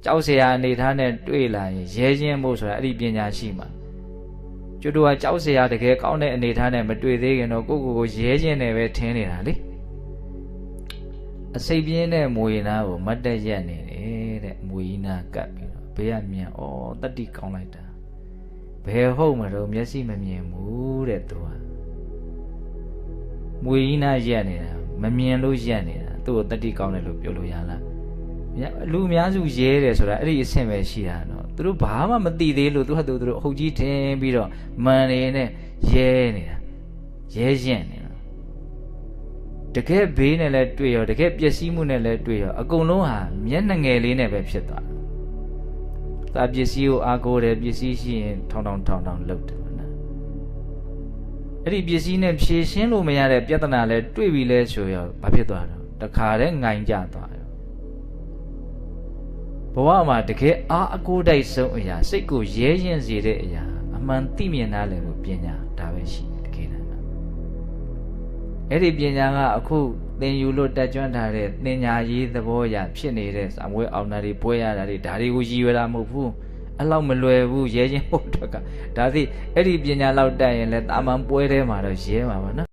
ကြောက်เสียအနေထားနဲ့တွေ့လာရင်ရဲချင်းဖို့ဆိုတာအဲ့ဒီပညာရှိမှာကျွတ်တို့ကကြောက်เสียတကယ်ကောင်းတဲ့အနေထားနဲ့မတွေ့သေးခင်တော့ကိုရဲချင်းနဲ့ပဲထင်းနေတာလေအစိတ်ပြင်းတဲ့မွေနာကိုမတ်တက်ရက်နေတယ်တဲ့မွေနာကပ်ပြီးတော့ဘေးကမြန်ဩတတိကောင်းလိုက်တာဘယ်ဟုတ်မလို့မျက်စိမမြင်ဘူးတဲ့သူကမွေနာရက်နေတာမမြင်လို့ရက်နေတာသူ့ကိုတတိကောင်းတယ်လို့ပြောလို့ရလားလူအများစုရဲတယ်ဆိုတာအဲ့ဒီအဆင့်ပဲရှိတာနော်သူတို့ဘာမှမသိသေးလို့သူကသူတို့အဟုတ်ကြီးထင်ပြီးတော့မန်နေနဲ့ရဲနေတာရဲရင်နေတာတကယ်ဘေးနဲ့လည်းတွေ့ရောတကယ်ပျက်စီးမှုနဲ့လည်းတွေ့ရောအကုန်လုံးဟာမျက်နှာငယ်လေးနဲ့ပဲဖြစ်သွားတယ်။ဒါပစ္စည်းကိုအားကိုးတယ်ပစ္စည်းရှိရင်ထောင်လုပ်တယ်နော်။အဲ့ဒီပစ္စည်းနဲ့ဖြည့်ရှင်းလို့မရတဲ့ပြဿနာလည်းတွေ့ပြီလဲဆိုရောဘာဖြစ်သွားတော့တခါတည်းငိုင်ကြသွားတယ်။ဘဝမှာတကယ်အားအကိုးတိုက်ဆုံးအရာစိတ်ကိုရဲရင်စေတဲ့အရာအမှန်သိမြင်နားလည်မှုပညာဒါပဲရှိတယ်တကယ်တမ်းအဲ့ဒီပညာကအခုသင်ယူလို့တက်ကြွထားတဲ့သင်ညာရေးသဘောအရဖြစ်နေတဲ့စာမွေးအောင်တာတွေပွဲရတာတွေဒါတွေကိုရည်ရွယ်တာမဟုတ်ဘူးအဲ့လောက်မလွယ်ဘူးရဲချင်းဟုတ်တော့ကဒါသိအဲ့ဒီပညာလောက်တက်ရင်လည်းတာမန်ပွဲထဲမှာတော့ရဲမှာပါနော်